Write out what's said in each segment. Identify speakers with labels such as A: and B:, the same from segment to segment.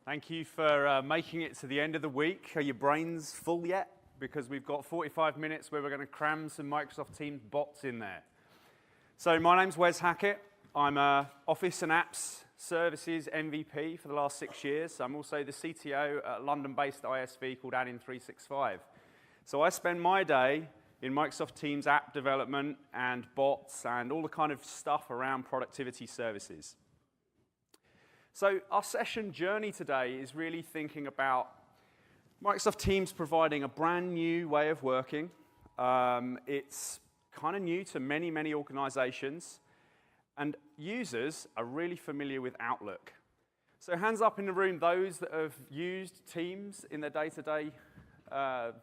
A: Thank you for making it to the end of the week. Are your brains full yet? Because we've got 45 minutes where we're going to cram some Microsoft Teams bots in there. So my name's Wes Hackett. I'm a Office and Apps Services MVP for the last 6 years. I'm also the CTO at a London-based ISV called Adin365. So I spend my day in Microsoft Teams app development and bots and all the kind of stuff around productivity services. So our session journey today is really thinking about Microsoft Teams providing a brand new way of working. It's kind of new to many, many organizations, and users are really familiar with Outlook. So hands up in the room, those that have used Teams in their day-to-day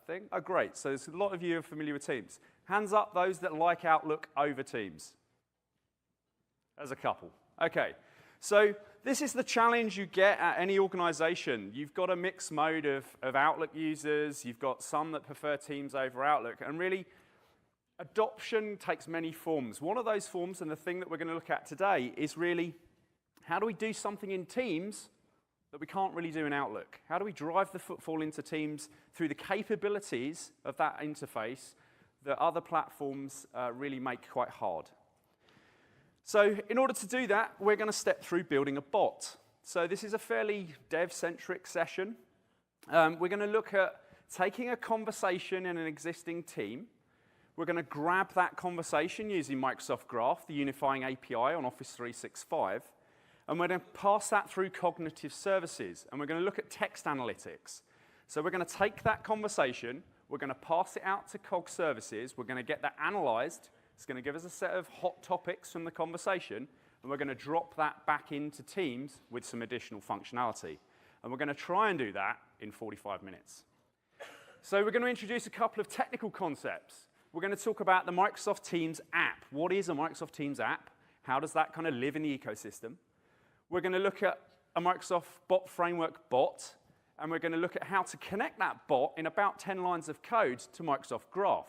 A: thing. Oh, great. So there's a lot of you are familiar with Teams. Hands up those that like Outlook over Teams. There's a couple. Okay. So this is the challenge you get at any organization. You've got a mixed mode of Outlook users. You've got some that prefer Teams over Outlook. And really, adoption takes many forms. One of those forms, and the thing that we're going to look at today, is really how do we do something in Teams that we can't really do in Outlook? How do we drive the footfall into Teams through the capabilities of that interface that other platforms really make quite hard? So in order to do that, we're going to step through building a bot. So this is a fairly dev-centric session. We're going to look at taking a conversation in an existing team. We're going to grab that conversation using Microsoft Graph, the unifying API on Office 365. And we're going to pass that through cognitive services. And we're going to look at text analytics. So we're going to take that conversation. We're going to pass it out to Cog Services. We're going to get that analyzed. It's going to give us a set of hot topics from the conversation, and we're going to drop that back into Teams with some additional functionality. And we're going to try and do that in 45 minutes. So we're going to introduce a couple of technical concepts. We're going to talk about the Microsoft Teams app. What is a Microsoft Teams app? How does that kind of live in the ecosystem? We're going to look at a Microsoft Bot Framework bot, and we're going to look at how to connect that bot in about 10 lines of code to Microsoft Graph.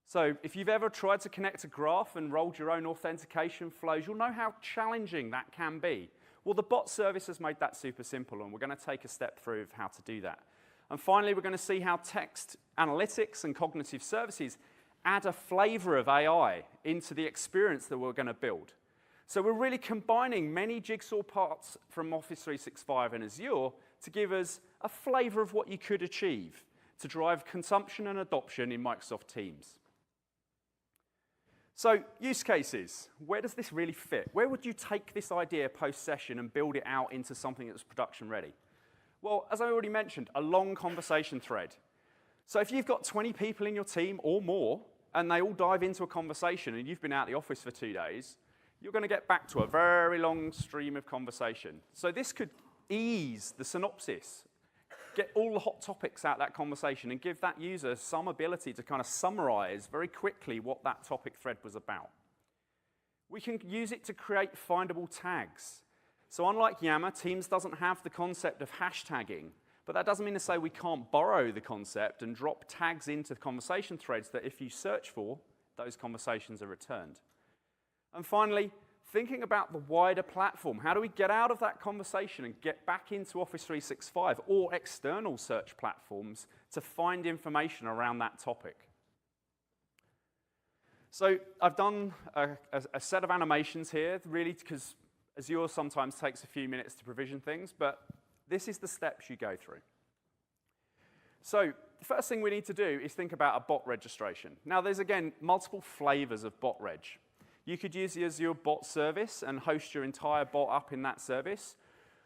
A: So if you've ever tried to connect a graph and rolled your own authentication flows, you'll know how challenging that can be. Well, the bot service has made that super simple, and we're going to take a step through of how to do that. And finally, we're going to see how text analytics and cognitive services add a flavor of AI into the experience that we're going to build. So we're really combining many jigsaw parts from Office 365 and Azure to give us a flavor of what you could achieve to drive consumption and adoption in Microsoft Teams. So, use cases. Where does this really fit? Where would you take this idea post-session and build it out into something that's production ready? Well, as I already mentioned, a long conversation thread. So if you've got 20 people in your team or more, and they all dive into a conversation, and you've been out of the office for 2 days, you're going to get back to a very long stream of conversation. So this could ease the synopsis, get all the hot topics out of that conversation, and give that user some ability to kind of summarize very quickly what that topic thread was about. We can use it to create findable tags. So unlike Yammer, Teams doesn't have the concept of hashtagging, but that doesn't mean to say we can't borrow the concept and drop tags into conversation threads that if you search for, those conversations are returned. And finally, thinking about the wider platform. How do we get out of that conversation and get back into Office 365 or external search platforms to find information around that topic? So I've done a set of animations here, really, because Azure sometimes takes a few minutes to provision things, but this is the steps you go through. So the first thing we need to do is think about a bot registration. Now, there's, again, multiple flavors of bot reg. You could use the Azure bot service and host your entire bot up in that service.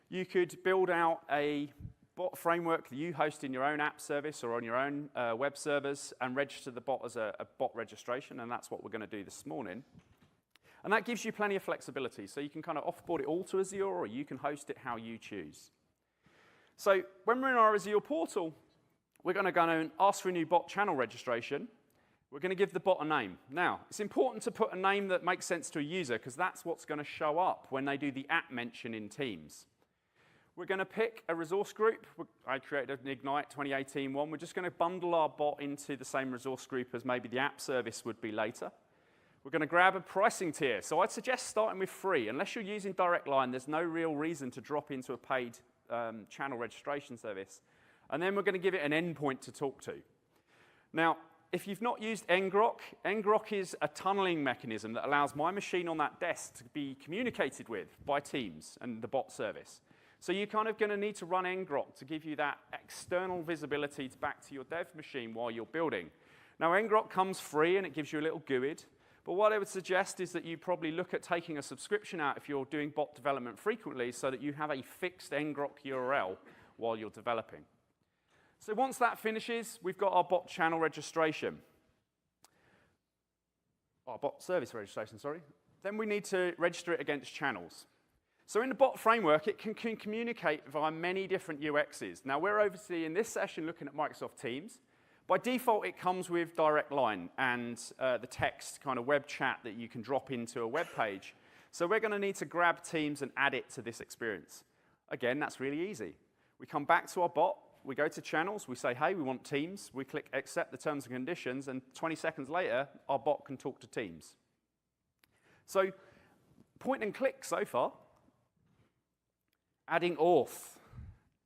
A: You could build out a bot framework that you host in your own app service or on your own web servers and register the bot as a bot registration, and that's what we're going to do this morning. And that gives you plenty of flexibility, so you can kind of offboard it all to Azure, or you can host it how you choose. So when we're in our Azure portal, we're going to go and ask for a new bot channel registration. We're going to give the bot a name. Now, it's important to put a name that makes sense to a user, because that's what's going to show up when they do the app mention in Teams. We're going to pick a resource group. I created an Ignite 2018 one. We're just going to bundle our bot into the same resource group as maybe the app service would be later. We're going to grab a pricing tier. So I'd suggest starting with free. Unless you're using direct line, there's no real reason to drop into a paid channel registration service. And then we're going to give it an endpoint to talk to. Now, if you've not used ngrok, ngrok is a tunneling mechanism that allows my machine on that desk to be communicated with by Teams and the bot service. So you're kind of going to need to run ngrok to give you that external visibility back to your dev machine while you're building. Now, ngrok comes free, and it gives you a little GUID. But what I would suggest is that you probably look at taking a subscription out if you're doing bot development frequently so that you have a fixed ngrok URL while you're developing. So once that finishes, we've got our bot channel registration. Our bot service registration, sorry. Then we need to register it against channels. So in the bot framework, it can communicate via many different UXs. Now, we're obviously in this session looking at Microsoft Teams. By default, it comes with direct line and the text kind of web chat that you can drop into a web page. So we're going to need to grab Teams and add it to this experience. Again, that's really easy. We come back to our bot. We go to channels. We say, hey, we want Teams. We click accept the terms and conditions. And 20 seconds later, our bot can talk to Teams. So point and click so far. Adding auth.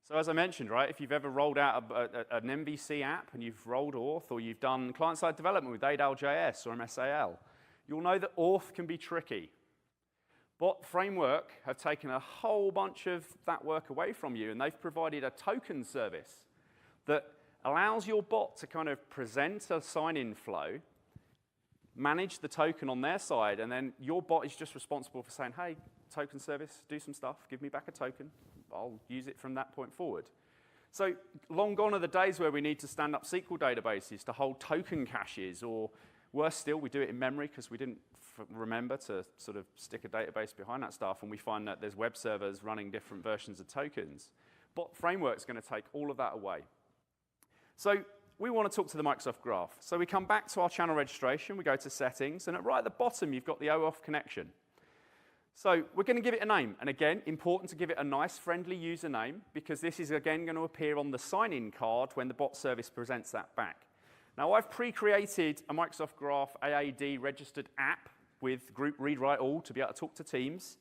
A: So as I mentioned, right, if you've ever rolled out an MVC app and you've rolled auth, or you've done client-side development with ADAL.js or MSAL, you'll know that auth can be tricky. Bot Framework have taken a whole bunch of that work away from you, and they've provided a token service that allows your bot to kind of present a sign-in flow, manage the token on their side, and then your bot is just responsible for saying, hey, token service, do some stuff, give me back a token. I'll use it from that point forward. So long gone are the days where we need to stand up SQL databases to hold token caches, or worse still, we do it in memory because we didn't remember to sort of stick a database behind that stuff, and we find that there's web servers running different versions of tokens. Bot Framework's going to take all of that away. So we want to talk to the Microsoft Graph. So we come back to our channel registration, we go to settings, and right at the bottom, you've got the OAuth connection. So we're going to give it a name. And again, important to give it a nice, friendly username, because this is, again, going to appear on the sign-in card when the bot service presents that back. Now, I've pre-created a Microsoft Graph AAD registered app with group read, write, all to be able to talk to Teams.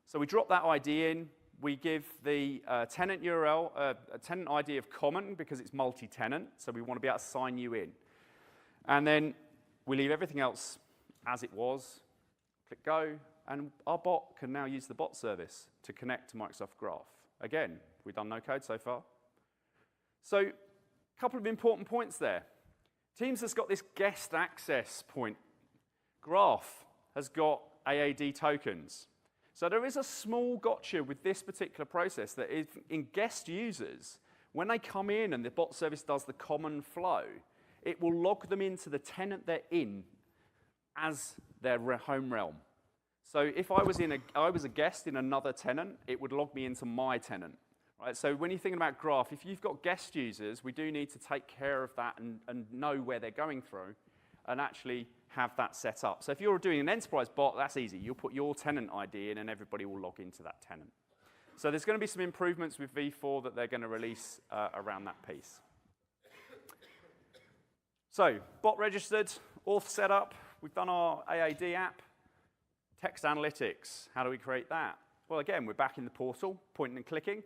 A: So we drop that ID in. We give the tenant URL a tenant ID of common because it's multi-tenant, so we want to be able to sign you in. And then we leave everything else as it was. Click go. And our bot can now use the bot service to connect to Microsoft Graph. Again, we've done no code so far. So a couple of important points there. Teams has got this guest access point. Graph has got AAD tokens. So there is a small gotcha with this particular process that is in guest users, when they come in and the bot service does the common flow, it will log them into the tenant they're in as their home realm. So if I was a guest in another tenant, it would log me into my tenant. Right? So when you're thinking about Graph, if you've got guest users, we do need to take care of that and know where they're going through and actually have that set up. So if you're doing an enterprise bot, that's easy. You'll put your tenant ID in and everybody will log into that tenant. So there's going to be some improvements with V4 that they're going to release around that piece. So bot registered, auth set up. We've done our AAD app. Text analytics, how do we create that? Well, again, we're back in the portal, pointing and clicking,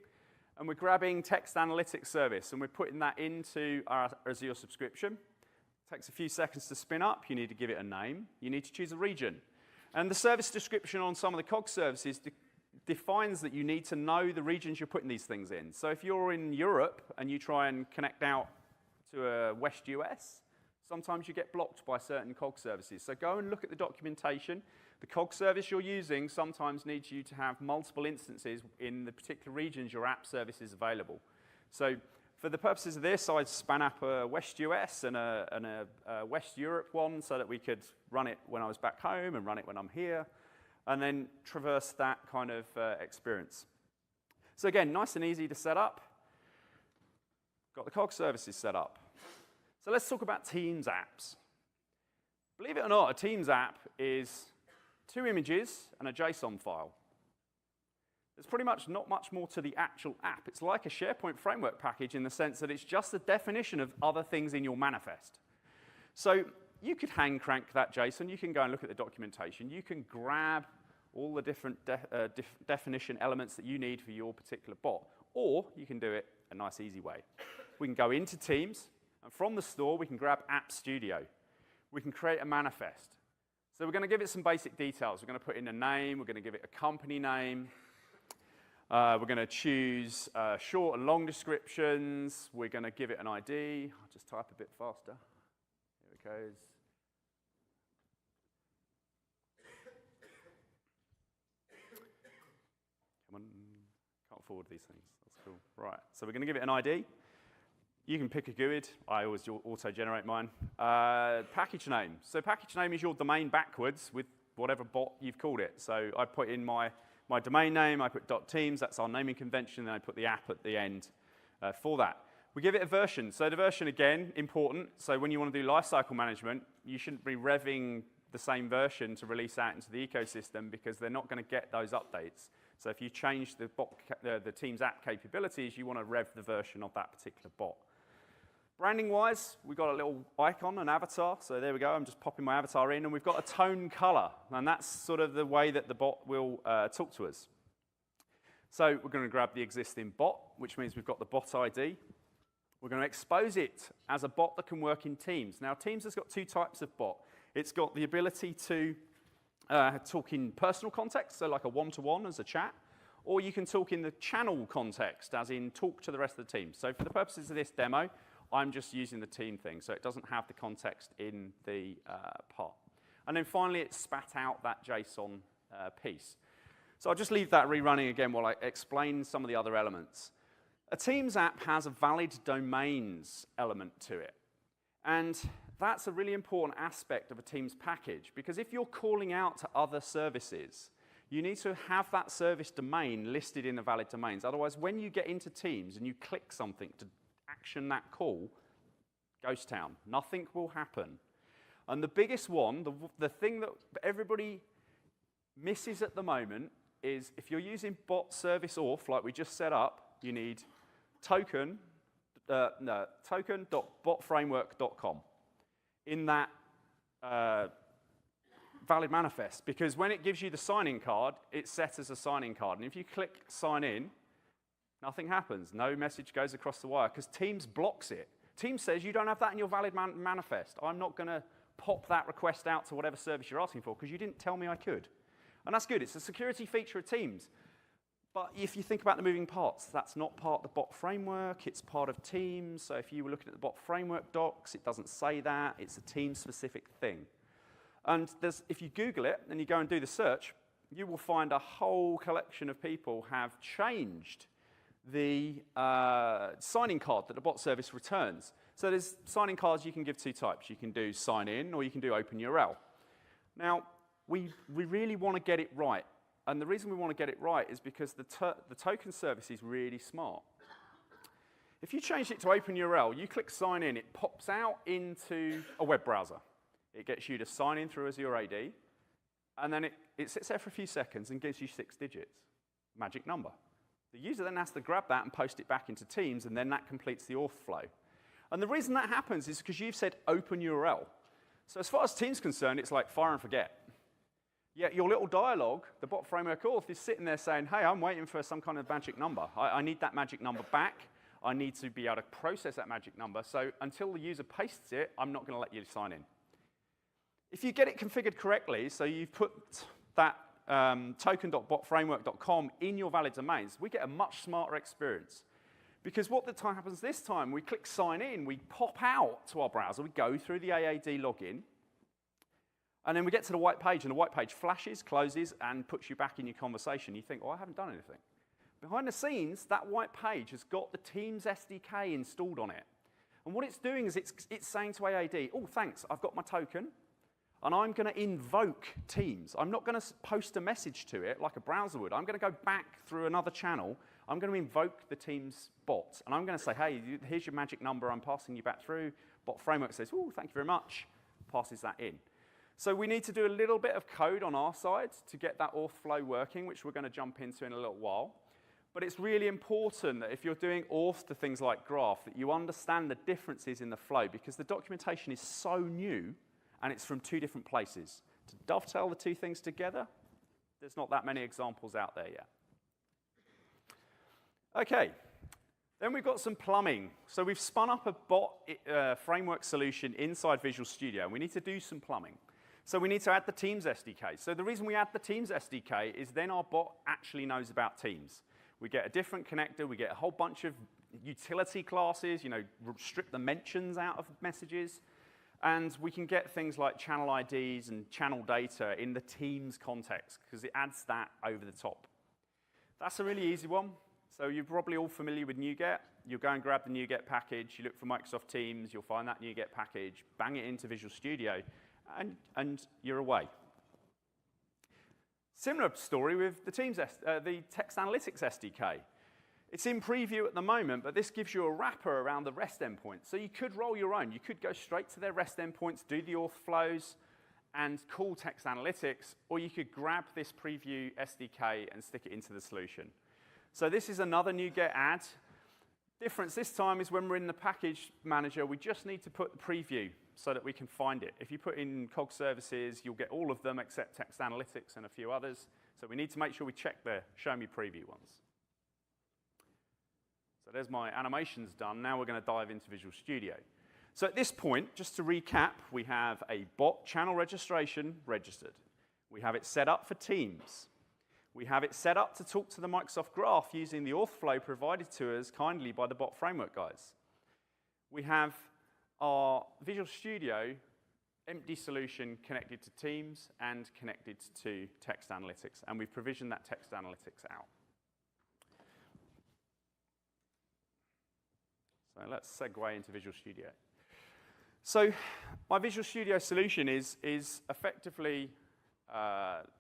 A: and we're grabbing text analytics service, and we're putting that into our Azure subscription. It takes a few seconds to spin up. You need to give it a name. You need to choose a region. And the service description on some of the COG services defines that you need to know the regions you're putting these things in. So if you're in Europe and you try and connect out to a West US, sometimes you get blocked by certain COG services. So go and look at the documentation. The COG service you're using sometimes needs you to have multiple instances in the particular regions your app service is available. So for the purposes of this, I'd span up a West US and a West Europe one so that we could run it when I was back home and run it when I'm here, and then traverse that kind of experience. So again, nice and easy to set up. Got the COG services set up. So let's talk about Teams apps. Believe it or not, a Teams app is 2 images and a JSON file. There's pretty much not much more to the actual app. It's like a SharePoint framework package in the sense that it's just a definition of other things in your manifest. So you could hand crank that JSON. You can go and look at the documentation. You can grab all the different definition elements that you need for your particular bot. Or you can do it a nice, easy way. We can go into Teams, and from the store, we can grab App Studio. We can create a manifest. So we're going to give it some basic details. We're going to put in a name. We're going to give it a company name. We're going to choose short and long descriptions. We're going to give it an ID. I'll just type a bit faster. Here it goes. Come on. Can't forward these things. That's cool. Right. So we're going to give it an ID. You can pick a GUID. I always auto-generate mine. Package name. So package name is your domain backwards with whatever bot you've called it. So I put in my domain name, I put .teams, that's our naming convention, then I put the app at the end for that. We give it a version. So the version, again, important. So when you want to do lifecycle management, you shouldn't be revving the same version to release out into the ecosystem because they're not going to get those updates. So if you change the Teams app capabilities, you want to rev the version of that particular bot. Branding-wise, we've got a little icon, an avatar. So there we go. I'm just popping my avatar in, and we've got a tone color. And that's sort of the way that the bot will talk to us. So we're going to grab the existing bot, which means we've got the bot ID. We're going to expose it as a bot that can work in Teams. Now, Teams has got two types of bot. It's got the ability to talk in personal context, so like a one-to-one as a chat, or you can talk in the channel context, as in talk to the rest of the team. So for the purposes of this demo, I'm just using the team thing, so it doesn't have the context in the part. And then finally, it spat out that JSON piece. So I'll just leave that rerunning again while I explain some of the other elements. A Teams app has a valid domains element to it. And that's a really important aspect of a Teams package, because if you're calling out to other services, you need to have that service domain listed in the valid domains. Otherwise, when you get into Teams and you click something to action that call, ghost town. Nothing will happen. And the biggest one, the thing that everybody misses at the moment is if you're using bot service auth like we just set up, you need token.botframework.com in that valid manifest, because when it gives you the sign-in card, it's set as a sign-in card. And if you click sign in, nothing happens. No message goes across the wire because Teams blocks it. Teams says you don't have that in your valid manifest. I'm not going to pop that request out to whatever service you're asking for because you didn't tell me I could. And that's good. It's a security feature of Teams. But if you think about the moving parts, that's not part of the bot framework. It's part of Teams. So if you were looking at the bot framework docs, it doesn't say that. It's a Teams-specific thing. And if you Google it and you go and do the search, you will find a whole collection of people have changed the sign-in card that the bot service returns. So there's sign-in cards you can give two types. You can do sign-in or you can do open URL. Now, we really want to get it right. And the reason we want to get it right is because the token service is really smart. If you change it to open URL, you click sign in, it pops out into a web browser. It gets you to sign in through Azure-AD, and then it sits there for a few seconds and gives you 6 digits, magic number. The user then has to grab that and post it back into Teams, and then that completes the auth flow. And the reason that happens is because you've said open URL. So as far as Teams is concerned, it's like fire and forget. Yet your little dialogue, the bot framework auth, is sitting there saying, hey, I'm waiting for some kind of magic number. I need that magic number back. I need to be able to process that magic number. So until the user pastes it, I'm not going to let you sign in. If you get it configured correctly, so you've put that token.botframework.com in your valid domains, we get a much smarter experience. Because what happens this time, we click sign in, we pop out to our browser, we go through the AAD login, and then we get to the white page, and the white page flashes, closes, and puts you back in your conversation. You think, oh, I haven't done anything. Behind the scenes, that white page has got the Teams SDK installed on it. And what it's doing is it's saying to AAD, oh, thanks, I've got my token, and I'm going to invoke Teams. I'm not going to post a message to it like a browser would. I'm going to go back through another channel. I'm going to invoke the Teams bot, and I'm going to say, hey, here's your magic number. I'm passing you back through. Bot framework says, oh, thank you very much, passes that in. So we need to do a little bit of code on our side to get that auth flow working, which we're going to jump into in a little while. But it's really important that if you're doing auth to things like Graph, that you understand the differences in the flow, because the documentation is so new, and it's from 2 different places. To dovetail the 2 things together, there's not that many examples out there yet. OK, Then we've got some plumbing. So we've spun up a bot framework solution inside Visual Studio, and we need to do some plumbing. So we need to add the Teams SDK. So the reason we add the Teams SDK is then our bot actually knows about Teams. We get a different connector, we get a whole bunch of utility classes, strip the mentions out of messages, and we can get things like channel IDs and channel data in the Teams context, because it adds that over the top. That's a really easy one. So you're probably all familiar with NuGet. You'll go and grab the NuGet package, you look for Microsoft Teams, you'll find that NuGet package, bang it into Visual Studio, and you're away. Similar story with the the Text Analytics SDK. It's in preview at the moment, but this gives you a wrapper around the REST endpoint. So you could roll your own. You could go straight to their REST endpoints, do the auth flows, and call Text Analytics, or you could grab this preview SDK and stick it into the solution. So this is another NuGet add. Difference this time is when we're in the package manager, we just need to put the preview so that we can find it. If you put in COG services, you'll get all of them except Text Analytics and a few others. So we need to make sure we check the Show Me Preview ones. So there's my animations done. Now we're going to dive into Visual Studio. So at this point, just to recap, we have a bot channel registration registered. We have it set up for Teams. We have it set up to talk to the Microsoft Graph using the auth flow provided to us kindly by the bot framework guys. We have our Visual Studio empty solution connected to Teams and connected to Text Analytics, and we've provisioned that Text Analytics out. So let's segue into Visual Studio. So my Visual Studio solution is effectively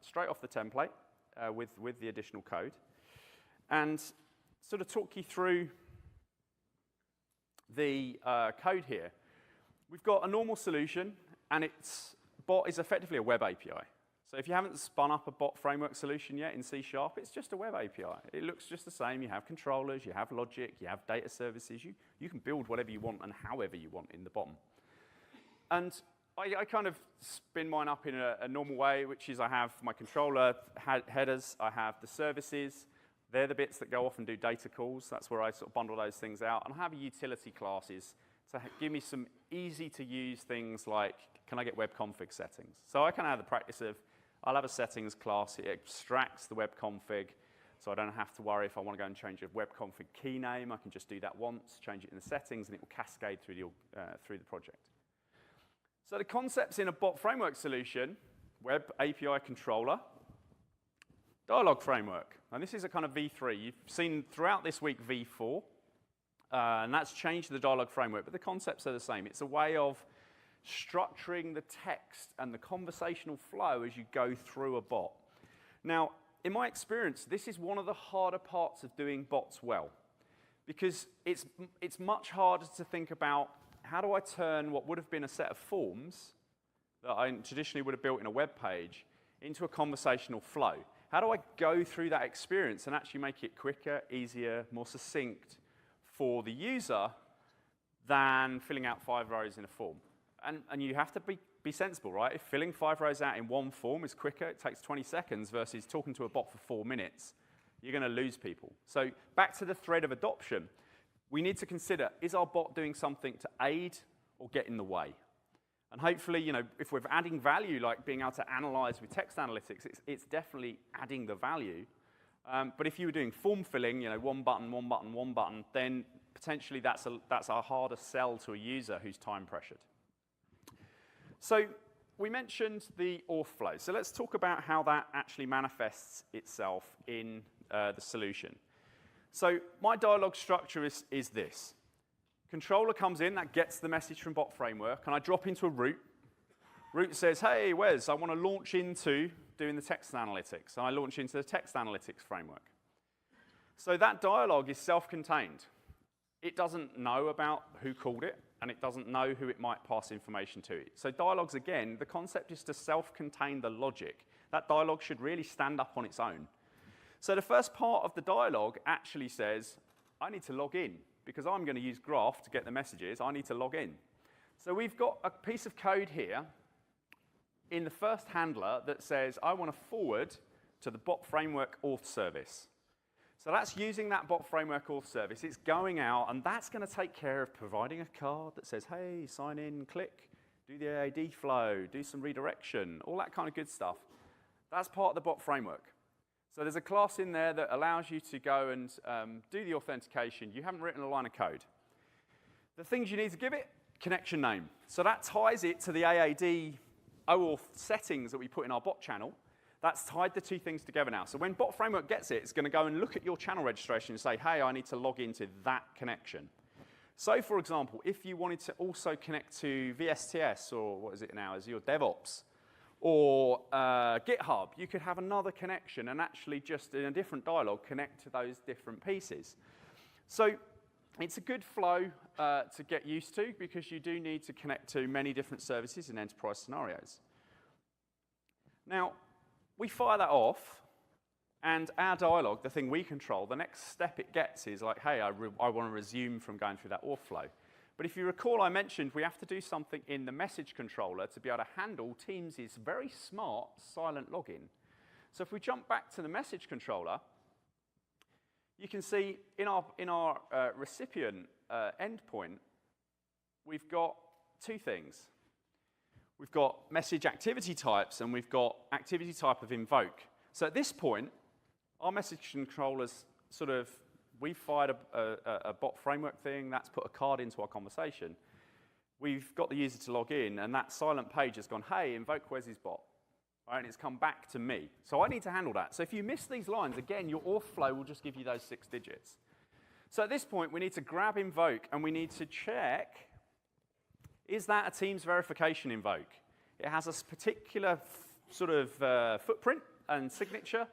A: straight off the template with the additional code. And sort of talk you through the code here. We've got a normal solution, and its bot is effectively a web API. So if you haven't spun up a bot framework solution yet in C#, it's just a web API. It looks just the same. You have controllers, you have logic, you have data services. You can build whatever you want and however you want in the bottom. And I kind of spin mine up in a normal way, which is I have my controller headers, I have the services. They're the bits that go off and do data calls. That's where I sort of bundle those things out. And I have utility classes to give me some easy-to-use things like, can I get web config settings? So I can have the practice of, I'll have a settings class. It extracts the web config, so I don't have to worry if I want to go and change a web config key name. I can just do that once, change it in the settings, and it will cascade through the project. So the concepts in a bot framework solution, web API controller, dialog framework. And this is a kind of V3. You've seen throughout this week V4, and that's changed the dialog framework, but the concepts are the same. It's a way of structuring the text and the conversational flow as you go through a bot. Now, in my experience, this is one of the harder parts of doing bots well, because it's much harder to think about how do I turn what would have been a set of forms that I traditionally would have built in a web page into a conversational flow. How do I go through that experience and actually make it quicker, easier, more succinct for the user than filling out 5 rows in a form? And you have to be sensible, right? If filling 5 rows out in one form is quicker, it takes 20 seconds versus talking to a bot for 4 minutes, you're going to lose people. So back to the thread of adoption, we need to consider, is our bot doing something to aid or get in the way? And hopefully, if we're adding value, like being able to analyze with text analytics, it's definitely adding the value. But if you were doing form filling, one button, one button, one button, then potentially that's a harder sell to a user who's time pressured. So we mentioned the auth flow. So let's talk about how that actually manifests itself in the solution. So my dialog structure is this. Controller comes in, that gets the message from bot framework, and I drop into a root. Root says, hey, Wes, I want to launch into doing the text analytics. And I launch into the text analytics framework. So that dialog is self-contained. It doesn't know about who called it, and it doesn't know who it might pass information to. So dialogues, again, the concept is to self-contain the logic. That dialog should really stand up on its own. So the first part of the dialog actually says, I need to log in, because I'm going to use Graph to get the messages. I need to log in. So we've got a piece of code here in the first handler that says, I want to forward to the bot framework auth service. So that's using that bot framework auth service. It's going out, and that's going to take care of providing a card that says, hey, sign in, click, do the AAD flow, do some redirection, all that kind of good stuff. That's part of the bot framework. So there's a class in there that allows you to go and do the authentication. You haven't written a line of code. The things you need to give it, connection name. So that ties it to the AAD OAuth settings that we put in our bot channel. That's tied the two things together now. So when bot framework gets it, it's going to go and look at your channel registration and say, hey, I need to log into that connection. So for example, if you wanted to also connect to VSTS, or what is it now, Azure DevOps, or GitHub, you could have another connection and actually just in a different dialog connect to those different pieces. So it's a good flow to get used to because you do need to connect to many different services in enterprise scenarios. Now, we fire that off, and our dialog, the thing we control, the next step it gets is like, hey, I want to resume from going through that auth flow. But if you recall, I mentioned we have to do something in the message controller to be able to handle Teams' very smart silent login. So if we jump back to the message controller, you can see in our recipient endpoint, we've got two things. We've got message activity types, and we've got activity type of invoke. So at this point, our message controller's we've fired a bot framework thing, that's put a card into our conversation. We've got the user to log in, and that silent page has gone, hey, invoke Wes's bot. Right, and it's come back to me. So I need to handle that. So if you miss these lines, again, your auth flow will just give you those 6 digits. So at this point, we need to grab invoke, and we need to check, is that a Teams verification invoke? It has a particular footprint and signature.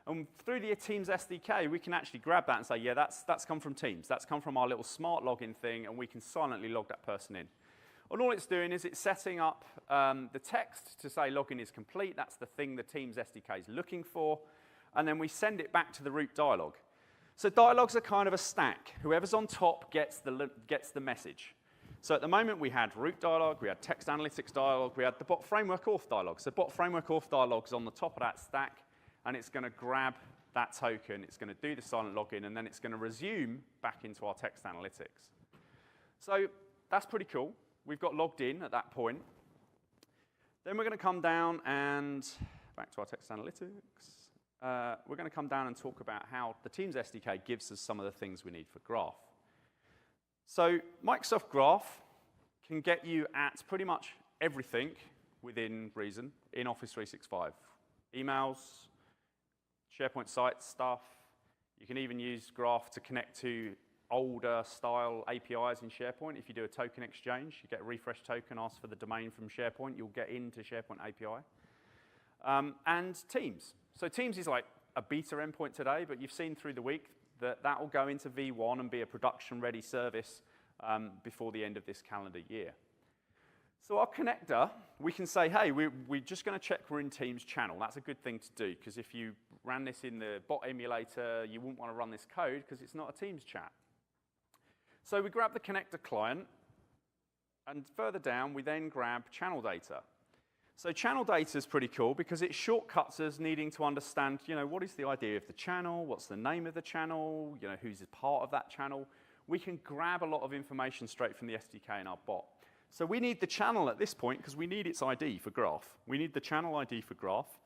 A: And through the Teams SDK, we can actually grab that and say, yeah, that's come from Teams. That's come from our little smart login thing, and we can silently log that person in. And all it's doing is it's setting up the text to say login is complete. That's the thing the Teams SDK is looking for. And then we send it back to the root dialog. So dialogs are kind of a stack. Whoever's on top gets the message. So at the moment, we had root dialog, we had text analytics dialog, we had the bot framework auth dialog. So bot framework auth dialog is on the top of that stack, and it's going to grab that token, it's going to do the silent login, and then it's going to resume back into our text analytics. So that's pretty cool. We've got logged in at that point. Then we're going to come down and, back to our text analytics, we're going to come down and talk about how the Teams SDK gives us some of the things we need for Graph. So Microsoft Graph can get you at pretty much everything within reason in Office 365. Emails, SharePoint sites stuff. You can even use Graph to connect to older style APIs in SharePoint. If you do a token exchange, you get a refresh token, ask for the domain from SharePoint, you'll get into SharePoint API. And Teams. So Teams is like a beta endpoint today, but you've seen through the week that will go into V1 and be a production-ready service before the end of this calendar year. So our connector, we can say, hey, we're just going to check we're in Teams channel. That's a good thing to do, because if you ran this in the bot emulator, you wouldn't want to run this code because it's not a Teams chat. So we grab the connector client, and further down, we then grab channel data. So channel data is pretty cool because it shortcuts us needing to understand, what is the idea of the channel, what's the name of the channel, who's a part of that channel. We can grab a lot of information straight from the SDK in our bot. So we need the channel at this point because we need its ID for Graph. We need the channel ID for Graph.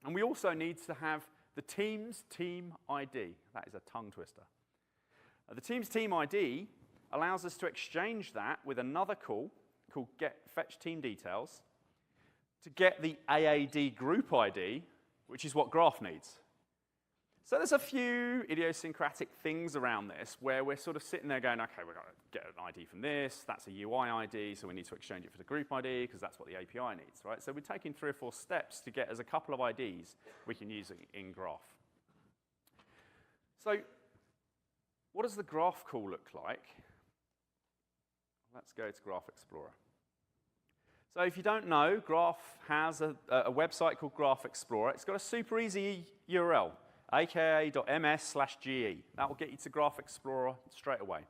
A: And we also need to have the Teams team ID. That is a tongue twister. The Teams team ID allows us to exchange that with another call called getFetchTeamDetails to get the AAD group ID, which is what Graph needs. So there's a few idiosyncratic things around this where we're sort of sitting there going, okay, we've got to get an ID from this, that's a UI ID, so we need to exchange it for the group ID because that's what the API needs, right? So we're taking 3 or 4 steps to get us a couple of IDs we can use in Graph. So what does the Graph call look like? Let's go to Graph Explorer. So if you don't know, Graph has a website called Graph Explorer. It's got a super easy URL, aka.ms/ge. That will get you to Graph Explorer straight away.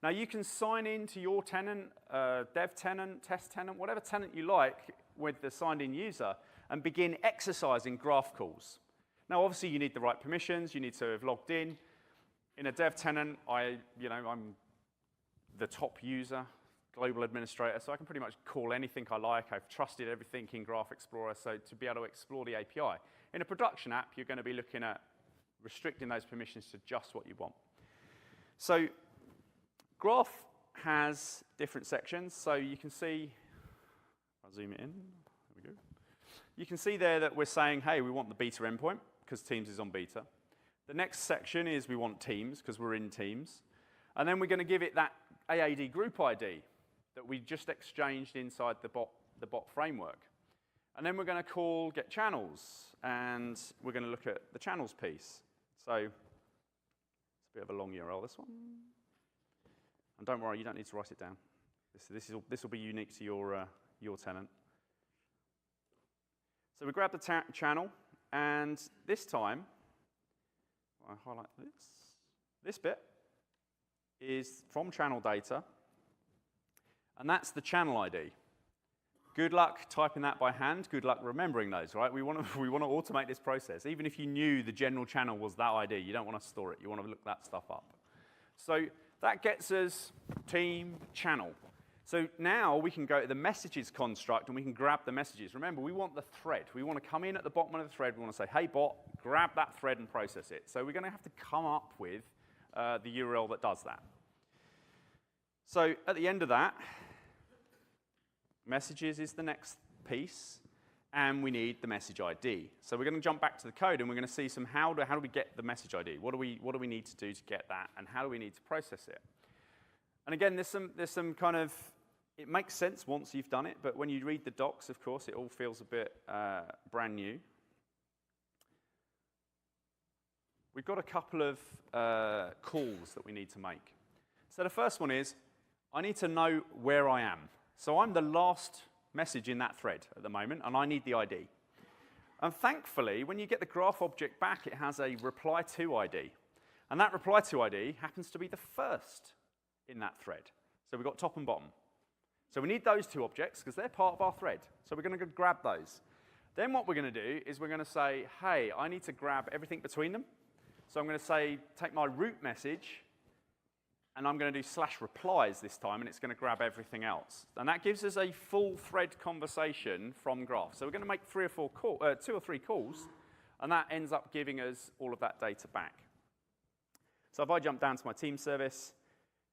A: Now you can sign in to your tenant, dev tenant, test tenant, whatever tenant you like with the signed in user and begin exercising Graph calls. Now obviously you need the right permissions, you need to have logged in, In a dev tenant, I'm the top user, global administrator, so I can pretty much call anything I like. I've trusted everything in Graph Explorer, so to be able to explore the API. In a production app, you're going to be looking at restricting those permissions to just what you want. So Graph has different sections, so you can see, I'll zoom it in, there we go. You can see there that we're saying, hey, we want the beta endpoint, because Teams is on beta. The next section is we want Teams, because we're in Teams. And then we're going to give it that AAD group ID that we just exchanged inside the bot framework. And then we're going to call get channels, and we're going to look at the channels piece. So it's a bit of a long URL, this one. And don't worry, you don't need to write it down. This will be unique to your tenant. So we grab the channel, and this time, I highlight this bit is from channel data, and that's the channel ID. Good luck typing that by hand. Good luck remembering those, right? We want to automate this process. Even if you knew the general channel was that ID, you don't want to store it. You want to look that stuff up. So that gets us team channel. So now we can go to the messages construct, and we can grab the messages. Remember, we want the thread. We want to come in at the bottom of the thread. We want to say, hey, bot, grab that thread and process it. So we're going to have to come up with the URL that does that. So at the end of that, messages is the next piece, and we need the message ID. So we're going to jump back to the code, and we're going to see some how do we get the message ID? What do we need to do to get that, and how do we need to process it? And again, there's some kind of, it makes sense once you've done it, but when you read the docs, of course, it all feels a bit brand new. We've got a couple of calls that we need to make. So the first one is, I need to know where I am. So I'm the last message in that thread at the moment, and I need the ID. And thankfully, when you get the graph object back, it has a reply to ID. And that reply to ID happens to be the first in that thread. So we've got top and bottom. So we need those two objects, because they're part of our thread. So we're going to go grab those. Then what we're going to do is we're going to say, hey, I need to grab everything between them. So I'm going to say, take my root message, and I'm going to do /replies this time, and it's going to grab everything else. And that gives us a full thread conversation from Graph. So we're going to make 2 or 3 calls, and that ends up giving us all of that data back. So if I jump down to my team service,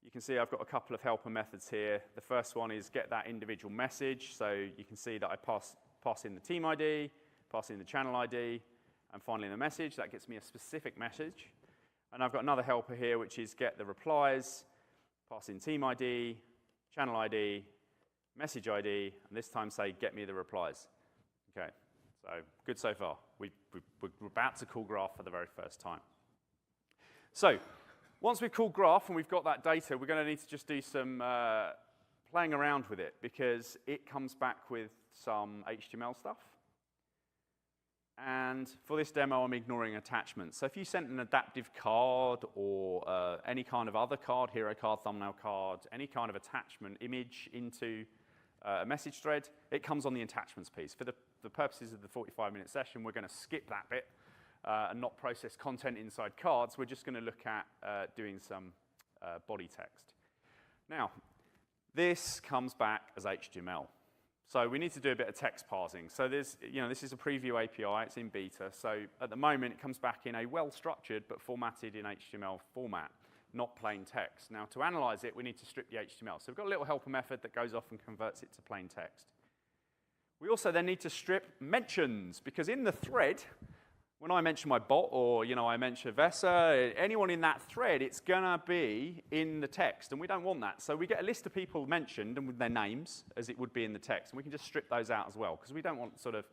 A: you can see I've got a couple of helper methods here. The first one is get that individual message. So you can see that I pass in the team ID, pass in the channel ID, and finally the message. That gets me a specific message. And I've got another helper here, which is get the replies, pass in team ID, channel ID, message ID, and this time say get me the replies. Okay, so good so far. We're about to call Graph for the very first time. So once we've called Graph and we've got that data, we're going to need to just do some playing around with it, because it comes back with some HTML stuff. And for this demo, I'm ignoring attachments. So if you sent an adaptive card or any kind of other card, hero card, thumbnail card, any kind of attachment image into a message thread, it comes on the attachments piece. For the purposes of the 45-minute session, we're going to skip that bit and not process content inside cards. We're just going to look at doing some body text. Now, this comes back as HTML. So we need to do a bit of text parsing. So this is a preview API. It's in beta. So at the moment, it comes back in a well-structured but formatted in HTML format, not plain text. Now, to analyze it, we need to strip the HTML. So we've got a little helper method that goes off and converts it to plain text. We also then need to strip mentions, because in the thread, when I mention my bot or I mention Vesa, anyone in that thread, it's going to be in the text, and we don't want that. So we get a list of people mentioned and with their names, as it would be in the text, and we can just strip those out as well, because we don't want sort of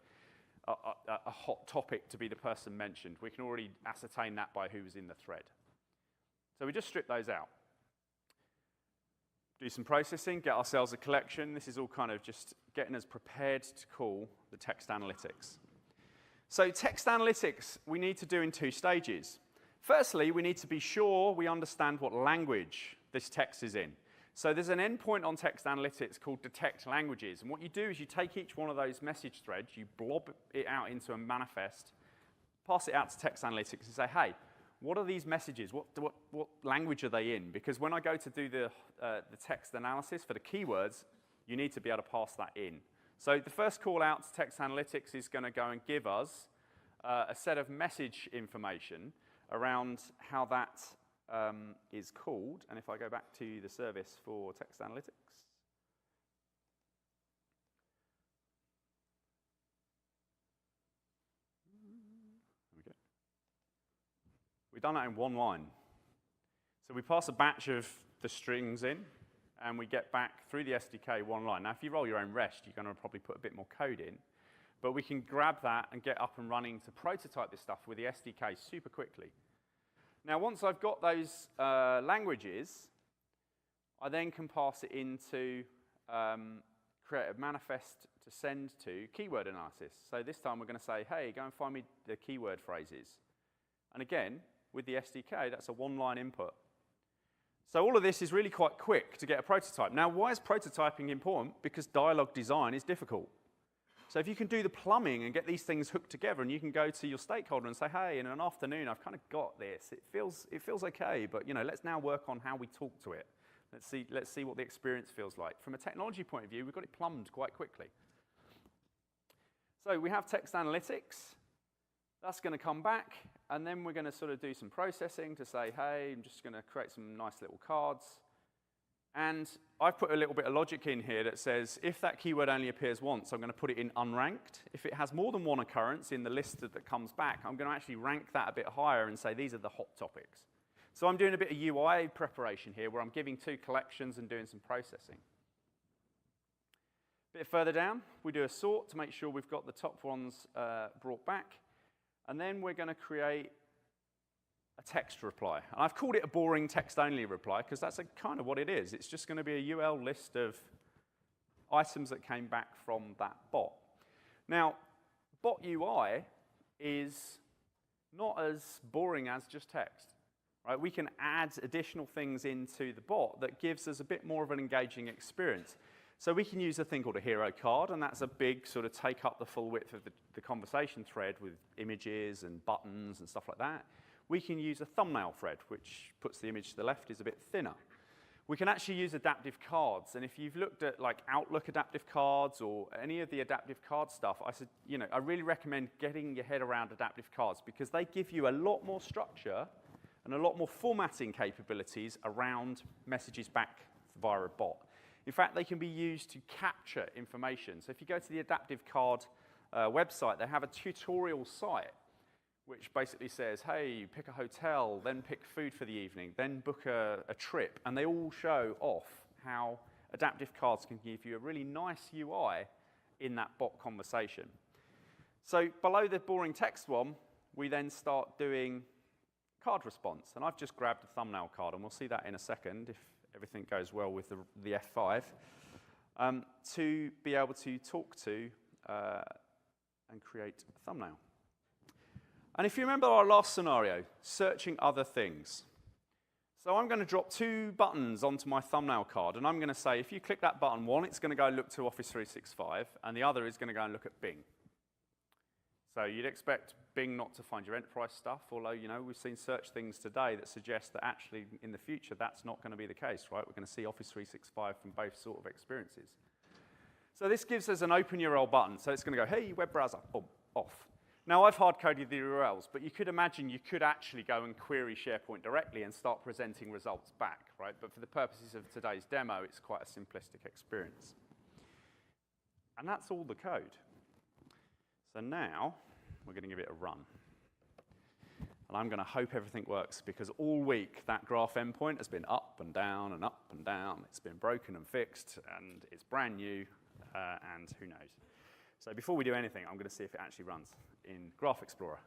A: a hot topic to be the person mentioned. We can already ascertain that by who was in the thread. So we just strip those out. Do some processing, get ourselves a collection. This is all kind of just getting us prepared to call the text analytics. So text analytics we need to do in 2 stages. Firstly, we need to be sure we understand what language this text is in. So there's an endpoint on text analytics called detect languages. And what you do is you take each one of those message threads, you blob it out into a manifest, pass it out to text analytics and say, hey, what are these messages? What language are they in? Because when I go to do the text analysis for the keywords, you need to be able to pass that in. So the first call out to text analytics is going to go and give us a set of message information around how that is called. And if I go back to the service for text analytics, we've done that in one line. So we pass a batch of the strings in, and we get back through the SDK one line. Now, if you roll your own REST, you're going to probably put a bit more code in. But we can grab that and get up and running to prototype this stuff with the SDK super quickly. Now, once I've got those languages, I then can pass it into create a manifest to send to keyword analysis. So this time, we're going to say, hey, go and find me the keyword phrases. And again, with the SDK, that's a one-line input. So all of this is really quite quick to get a prototype. Now, why is prototyping important? Because dialogue design is difficult. So if you can do the plumbing and get these things hooked together, and you can go to your stakeholder and say, hey, in an afternoon, I've kind of got this. It feels okay, but let's now work on how we talk to it. Let's see what the experience feels like. From a technology point of view, we've got it plumbed quite quickly. So we have text analytics. That's going to come back, and then we're going to sort of do some processing to say, hey, I'm just going to create some nice little cards. And I've put a little bit of logic in here that says, if that keyword only appears once, I'm going to put it in unranked. If it has more than one occurrence in the list that comes back, I'm going to actually rank that a bit higher and say, these are the hot topics. So I'm doing a bit of UI preparation here, where I'm giving two collections and doing some processing. A bit further down, we do a sort to make sure we've got the top ones brought back. And then we're going to create a text reply. And I've called it a boring text-only reply, because that's kind of what it is. It's just going to be a UL list of items that came back from that bot. Now, bot UI is not as boring as just text. Right? We can add additional things into the bot that gives us a bit more of an engaging experience. So we can use a thing called a hero card, and that's a big sort of take up the full width of the conversation thread with images and buttons and stuff like that. We can use a thumbnail thread, which puts the image to the left, is a bit thinner. We can actually use adaptive cards, and if you've looked at like Outlook adaptive cards or any of the adaptive card stuff, I really recommend getting your head around adaptive cards, because they give you a lot more structure and a lot more formatting capabilities around messages back via a bot. In fact, they can be used to capture information. So if you go to the adaptive card website, they have a tutorial site which basically says, hey, pick a hotel, then pick food for the evening, then book a trip. And they all show off how adaptive cards can give you a really nice UI in that bot conversation. So below the boring text one, we then start doing card response. And I've just grabbed a thumbnail card, and we'll see that in a second if everything goes well with the F5, to be able to talk to and create a thumbnail. And if you remember our last scenario, searching other things. So I'm going to drop two buttons onto my thumbnail card, and I'm going to say, if you click that button, one, it's going to go look to Office 365, and the other is going to go and look at Bing. So you'd expect Bing not to find your enterprise stuff, although we've seen search things today that suggest that actually in the future that's not going to be the case, right? We're going to see Office 365 from both sort of experiences. So this gives us an open URL button. So it's going to go, hey, web browser, boom, off. Now I've hard-coded the URLs, but you could imagine you could actually go and query SharePoint directly and start presenting results back, right? But for the purposes of today's demo, it's quite a simplistic experience. And that's all the code. So now we're going to give it a run. And I'm going to hope everything works, because all week that graph endpoint has been up and down and up and down. It's been broken and fixed, and it's brand new, and who knows. So before we do anything, I'm going to see if it actually runs in Graph Explorer.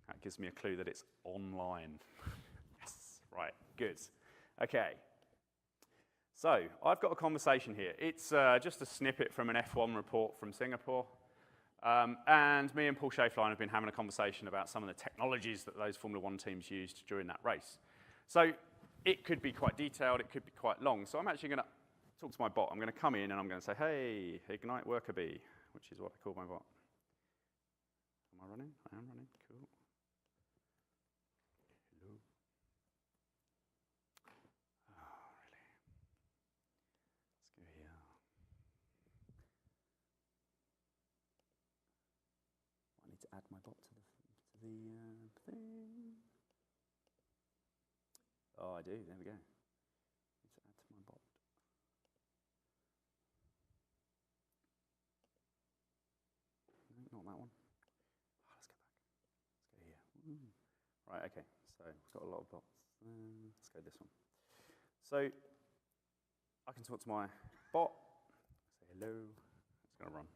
A: That gives me a clue that it's online. Yes, right, good. Okay. So I've got a conversation here. It's just a snippet from an F1 report from Singapore. And me and Paul Schaeflein have been having a conversation about some of the technologies that those Formula One teams used during that race. So it could be quite detailed, it could be quite long. So I'm actually going to talk to my bot. I'm going to come in and I'm going to say, hey, ignite worker B, which is what I call my bot. Am I running? I am running, cool. add my bot to the thing. Oh, I do. There we go. Need to add to my bot. No, not that one. Oh, let's go back. Let's go here. Ooh. Right, okay. So we've got a lot of bots. Let's go this one. So I can talk to my bot. Say hello. It's going to run.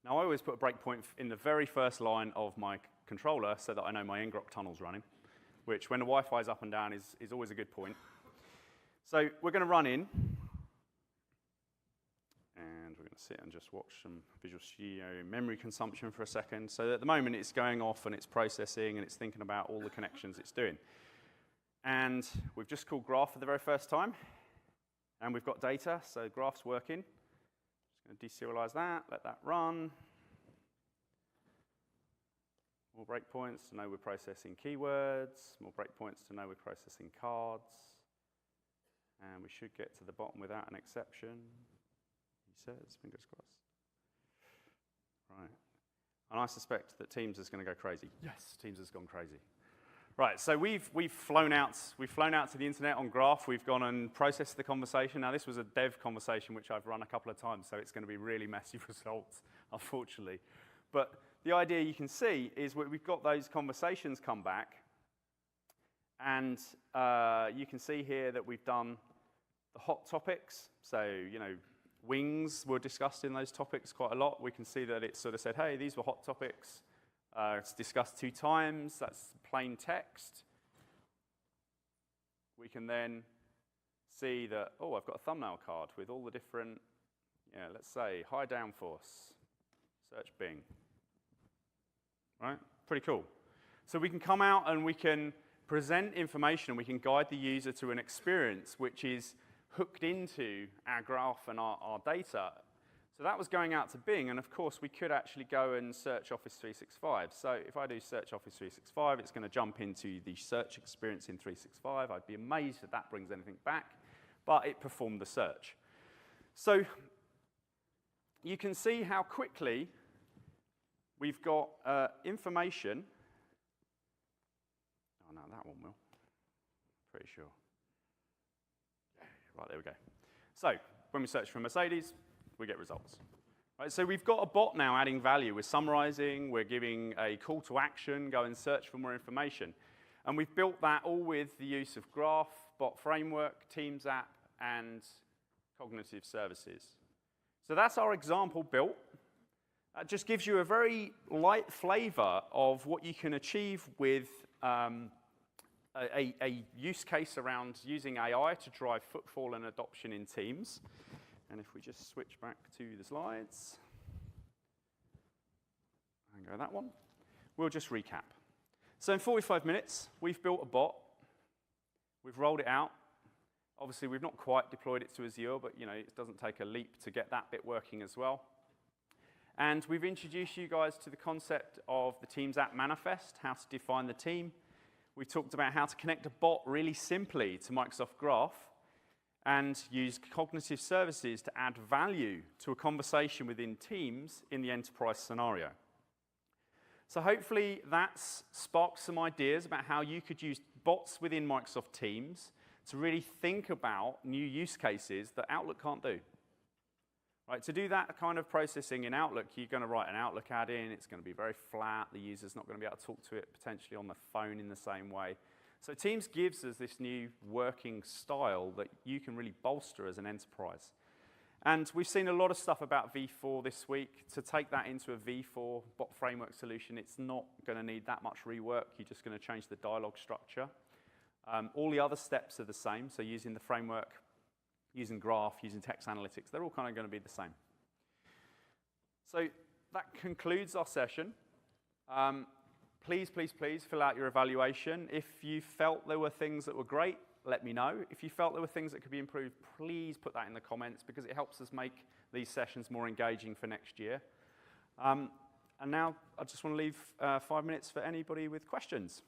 A: Now, I always put a breakpoint in the very first line of my controller so that I know my ngrok tunnel's running, which when the Wi-Fi is up and down is always a good point. So we're going to run in, and we're going to sit and just watch some Visual Studio memory consumption for a second. So at the moment, it's going off, and it's processing, and it's thinking about all the connections it's doing. And we've just called graph for the very first time, and we've got data, so graph's working. Just going to deserialize that, let that run. More breakpoints to know we're processing keywords, more breakpoints to know we're processing cards. And we should get to the bottom without an exception. He says, fingers crossed. Right. And I suspect that Teams is going to go crazy. Yes, Teams has gone crazy. Right, so we've flown out to the internet on Graph. We've gone and processed the conversation. Now, this was a dev conversation, which I've run a couple of times, so it's going to be really messy results, unfortunately. But the idea you can see is we've got those conversations come back, and you can see here that we've done the hot topics. So, you know, wings were discussed in those topics quite a lot. We can see that it sort of said, hey, these were hot topics. It's discussed 2 times. That's plain text. We can then see that, oh, I've got a thumbnail card with all the different, let's say, high downforce, search Bing. Right? Pretty cool. So we can come out and we can present information, and we can guide the user to an experience which is hooked into our graph and our data. So that was going out to Bing, and of course we could actually go and search Office 365. So if I do search Office 365, it's going to jump into the search experience in 365. I'd be amazed if that brings anything back, but it performed the search. So you can see how quickly we've got information. Oh no, that one will. Pretty sure. Right, there we go. So when we search for Mercedes, we get results. Right, so we've got a bot now adding value. We're summarizing, we're giving a call to action, go and search for more information. And we've built that all with the use of Graph, Bot Framework, Teams app, and cognitive services. So that's our example built. That just gives you a very light flavor of what you can achieve with a use case around using AI to drive footfall and adoption in Teams. And if we just switch back to the slides and go that one, we'll just recap. So in 45 minutes, we've built a bot. We've rolled it out. Obviously, we've not quite deployed it to Azure, but it doesn't take a leap to get that bit working as well. And we've introduced you guys to the concept of the Teams app manifest, how to define the team. We've talked about how to connect a bot really simply to Microsoft Graph and use cognitive services to add value to a conversation within Teams in the enterprise scenario. So hopefully that's sparked some ideas about how you could use bots within Microsoft Teams to really think about new use cases that Outlook can't do. Right, to do that kind of processing in Outlook, you're going to write an Outlook add-in. It's going to be very flat. The user's not going to be able to talk to it potentially on the phone in the same way. So Teams gives us this new working style that you can really bolster as an enterprise. And we've seen a lot of stuff about V4 this week. To take that into a V4 bot framework solution, it's not going to need that much rework. You're just going to change the dialogue structure. All the other steps are the same. So using the framework, using Graph, using text analytics, they're all kind of going to be the same. So that concludes our session. Please, please, please fill out your evaluation. If you felt there were things that were great, let me know. If you felt there were things that could be improved, please put that in the comments because it helps us make these sessions more engaging for next year. And now I just want to leave 5 minutes for anybody with questions.